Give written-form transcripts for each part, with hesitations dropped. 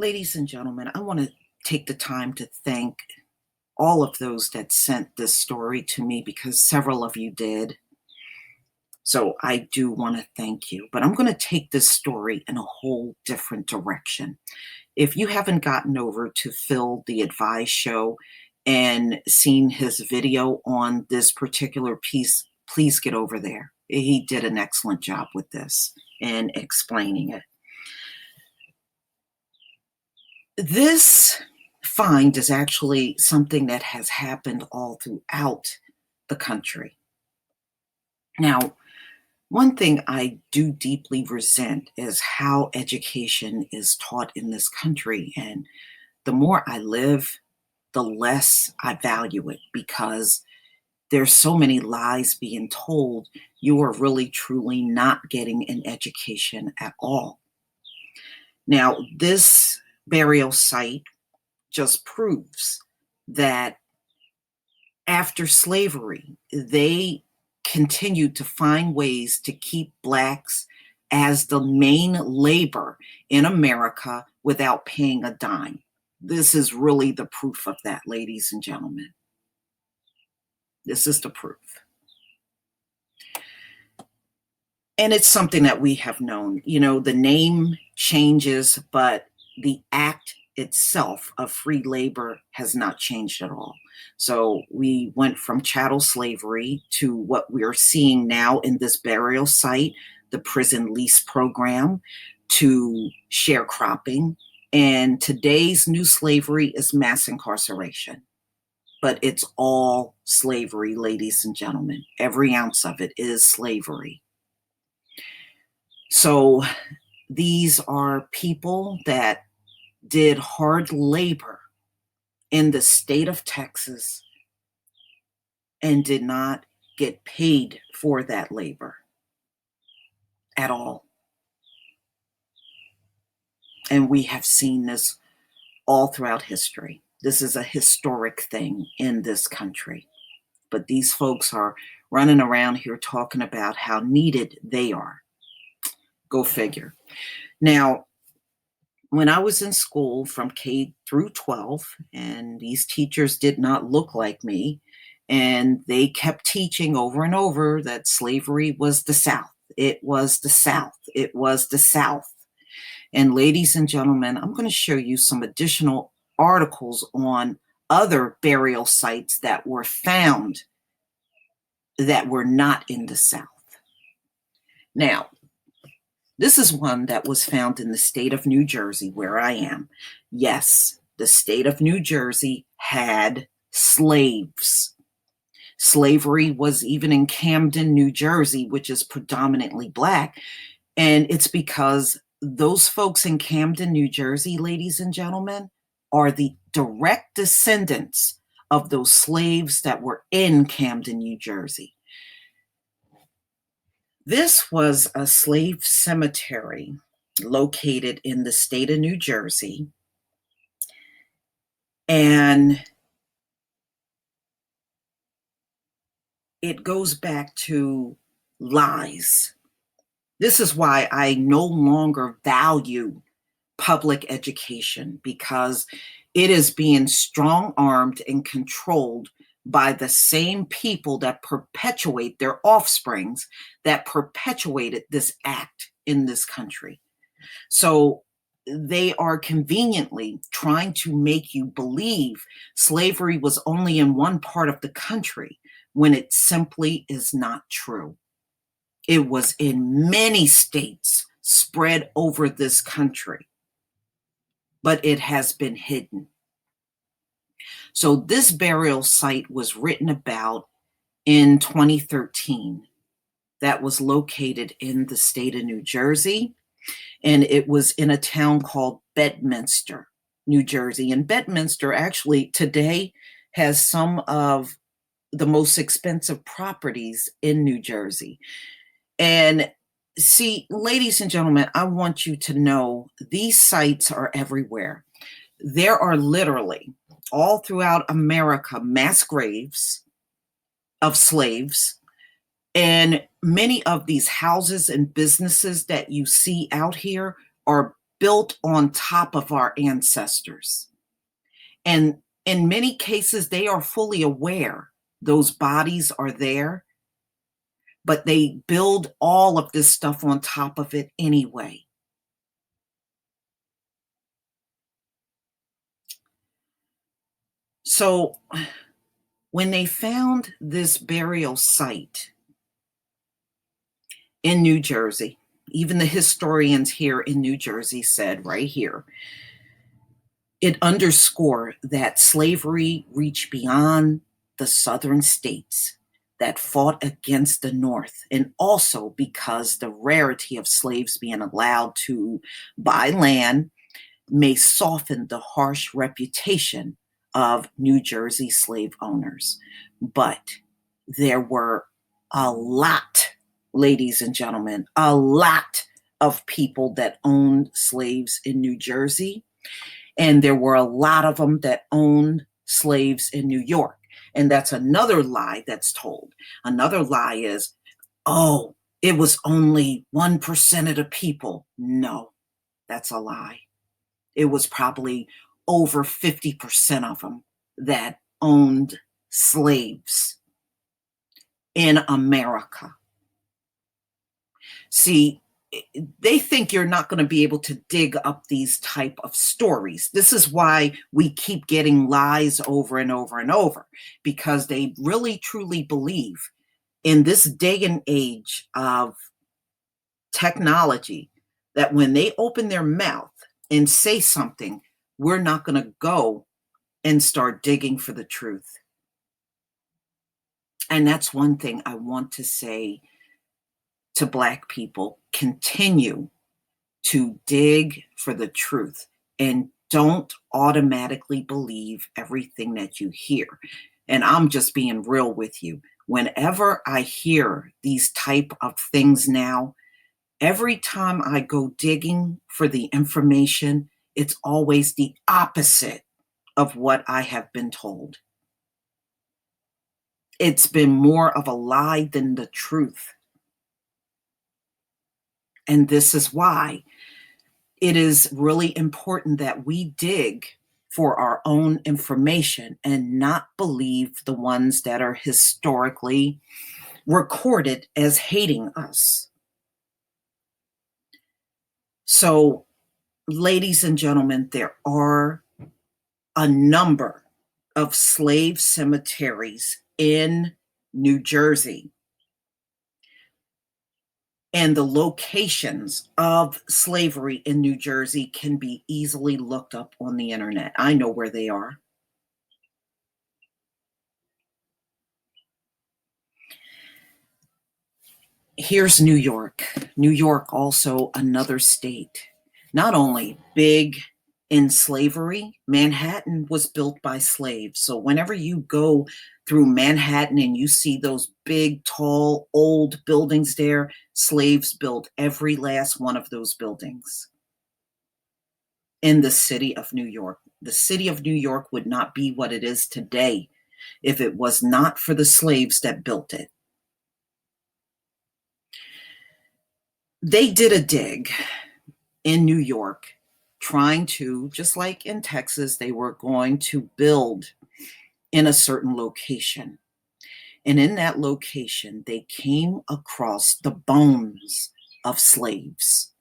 Ladies and gentlemen, I want to take the time to thank all of those that sent this story to me because several of you did. So I do want to thank you. But I'm going to take this story in a whole different direction. If you haven't gotten over to Phil the Advice Show and seen his video on this particular piece, please get over there. He did an excellent job with this and explaining it. This find is actually something that has happened all throughout the country. Now, one thing I do deeply resent is how education is taught in this country. And the more I live, the less I value it because there's so many lies being told. You are really, truly not getting an education at all. Now, this burial site just proves that after slavery, they continued to find ways to keep Blacks as the main labor in America without paying a dime. This is really the proof of that, ladies and gentlemen. This is the proof. And it's something that we have known. You know, the name changes, but the act itself of free labor has not changed at all. So we went from chattel slavery to what we're seeing now in this burial site, the prison lease program, to sharecropping. And today's new slavery is mass incarceration. But it's all slavery, ladies and gentlemen. Every ounce of it is slavery. So these are people that did hard labor in the state of Texas and did not get paid for that labor at all. And we have seen this all throughout history. This is a historic thing in this country. But these folks are running around here talking about how needed they are. Go figure. Now, when I was in school from K through 12, and these teachers did not look like me, and they kept teaching over and over that slavery was the South. It was the South. It was the South. And ladies and gentlemen, I'm going to show you some additional articles on other burial sites that were found that were not in the South. Now, this is one that was found in the state of New Jersey, where I am. Yes, the state of New Jersey had slaves. Slavery was even in Camden, New Jersey, which is predominantly Black. And it's because those folks in Camden, New Jersey, ladies and gentlemen, are the direct descendants of those slaves that were in Camden, New Jersey. This was a slave cemetery located in the state of New Jersey. And it goes back to lies. This is why I no longer value public education, because it is being strong-armed and controlled by the same people that perpetuate their offsprings that perpetuated this act in this country. So they are conveniently trying to make you believe slavery was only in one part of the country when it simply is not true. It was in many states spread over this country, but it has been hidden. So this burial site was written about in 2013. That was located in the state of New Jersey, and it was in a town called Bedminster, New Jersey. And Bedminster actually today has some of the most expensive properties in New Jersey. And see, ladies and gentlemen, I want you to know these sites are everywhere. There are literally all throughout America mass graves of slaves. And many of these houses and businesses that you see out here are built on top of our ancestors. And in many cases, they are fully aware those bodies are there, but they build all of this stuff on top of it anyway. So when they found this burial site in New Jersey, even the historians here in New Jersey said right here, it underscored that slavery reached beyond the southern states that fought against the North, and also because the rarity of slaves being allowed to buy land may soften the harsh reputation of New Jersey slave owners. But there were a lot, ladies and gentlemen, a lot of people that owned slaves in New Jersey. And there were a lot of them that owned slaves in New York. And that's another lie that's told. Another lie is, oh, it was only 1% of the people. No, that's a lie. It was probably over 50% of them that owned slaves in America. See, they think you're not going to be able to dig up these type of stories. This is why we keep getting lies over and over and over, because they really truly believe in this day and age of technology that when they open their mouth and say something, we're not going to go and start digging for the truth. And that's one thing I want to say to Black people: continue to dig for the truth and don't automatically believe everything that you hear. And I'm just being real with you. Whenever I hear these type of things now, every time I go digging for the information, it's always the opposite of what I have been told. It's been more of a lie than the truth. And this is why it is really important that we dig for our own information and not believe the ones that are historically recorded as hating us. So, ladies and gentlemen, there are a number of slave cemeteries in New Jersey. And the locations of slavery in New Jersey can be easily looked up on the internet. I know where they are. Here's New York. New York, also another state. Not only big in slavery, Manhattan was built by slaves. So whenever you go through Manhattan and you see those big, tall, old buildings there, slaves built every last one of those buildings in the city of New York. The city of New York would not be what it is today if it was not for the slaves that built it. They did a dig in New York, trying to, just like in Texas, they were going to build in a certain location. And in that location, they came across the bones of slaves.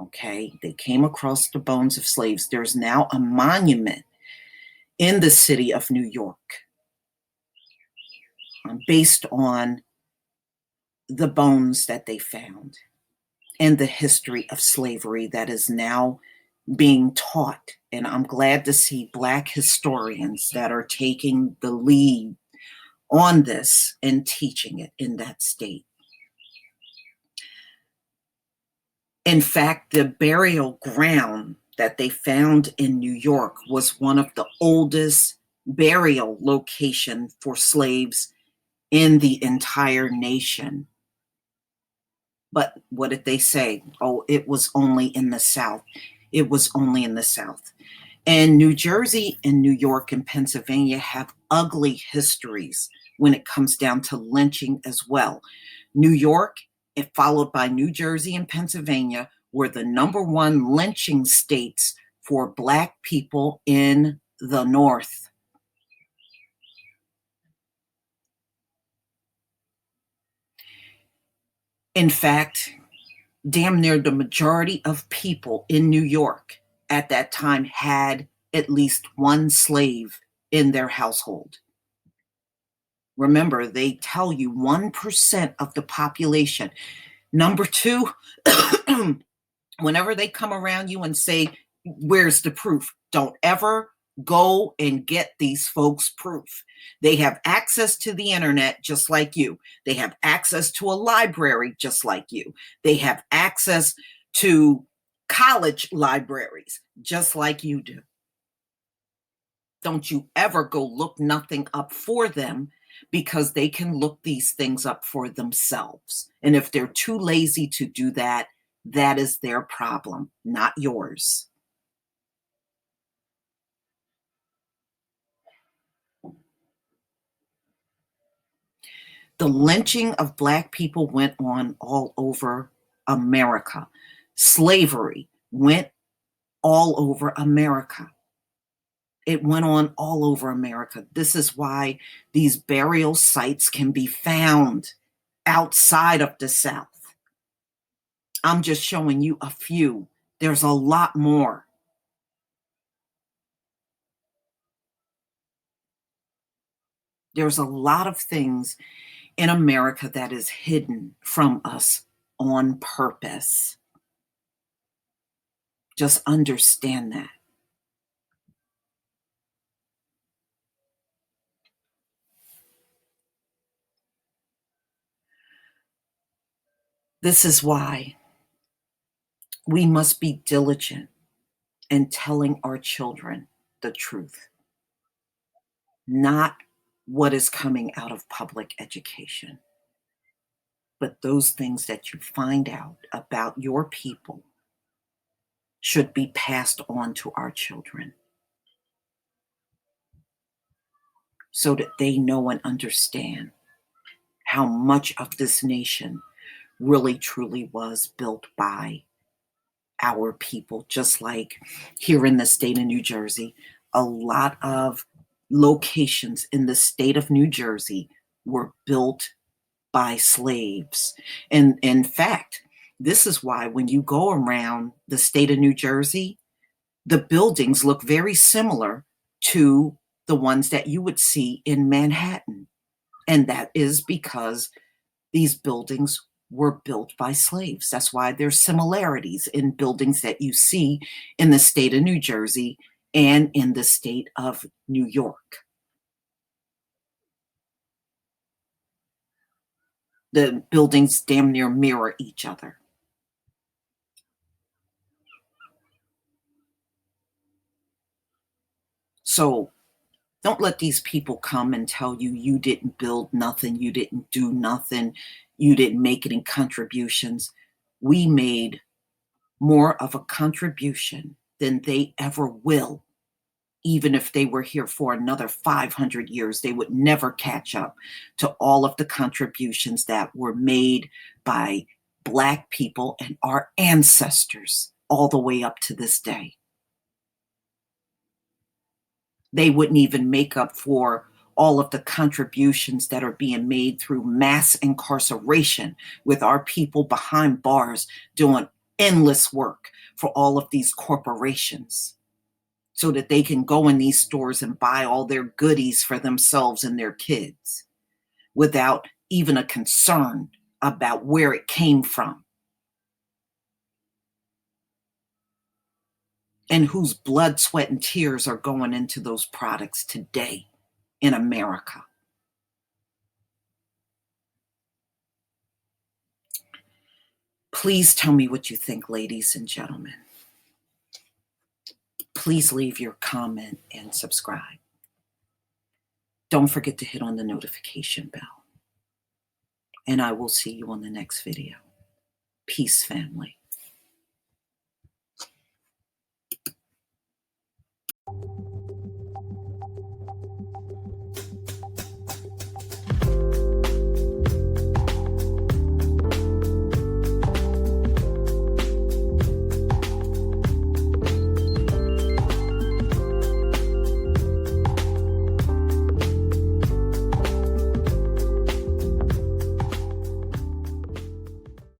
Okay, they came across the bones of slaves. There's now a monument in the city of New York based on the bones that they found and the history of slavery that is now being taught. And I'm glad to see Black historians that are taking the lead on this and teaching it in that state. In fact, the burial ground that they found in New York was one of the oldest burial locations for slaves in the entire nation. But what did they say? Oh, it was only in the South. It was only in the South. And New Jersey and New York and Pennsylvania have ugly histories when it comes down to lynching as well. New York, followed by New Jersey and Pennsylvania, were the #1 lynching states for Black people in the North. In fact, damn near the majority of people in New York at that time had at least one slave in their household. Remember, they tell you 1% of the population. Number two, whenever they come around you and say, where's the proof? Don't ever go and get these folks proof. They have access to the internet just like you. They have access to a library just like you. They have access to college libraries just like you do. Don't you ever go look nothing up for them, because they can look these things up for themselves. And if they're too lazy to do that, that is their problem, not yours. The lynching of Black people went on all over America. Slavery went all over America. It went on all over America. This is why these burial sites can be found outside of the South. I'm just showing you a few. There's a lot more. There's a lot of things in America that is hidden from us on purpose. Just understand that. This is why we must be diligent in telling our children the truth, not what is coming out of public education, but those things that you find out about your people should be passed on to our children so that they know and understand how much of this nation really truly was built by our people. Just like here in the state of New Jersey, a lot of locations in the state of New Jersey were built by slaves. And in fact, this is why when you go around the state of New Jersey, the buildings look very similar to the ones that you would see in Manhattan. And that is because these buildings were built by slaves. That's why there's similarities in buildings that you see in the state of New Jersey and in the state of New York. The buildings damn near mirror each other. So don't let these people come and tell you you didn't build nothing, you didn't do nothing, you didn't make any contributions. We made more of a contribution than they ever will. Even if they were here for another 500 years, they would never catch up to all of the contributions that were made by Black people and our ancestors all the way up to this day. They wouldn't even make up for all of the contributions that are being made through mass incarceration, with our people behind bars doing endless work for all of these corporations so that they can go in these stores and buy all their goodies for themselves and their kids without even a concern about where it came from and whose blood, sweat, and tears are going into those products today in America. Please tell me what you think, ladies and gentlemen. Please leave your comment and subscribe. Don't forget to hit on the notification bell. And I will see you on the next video. Peace, family.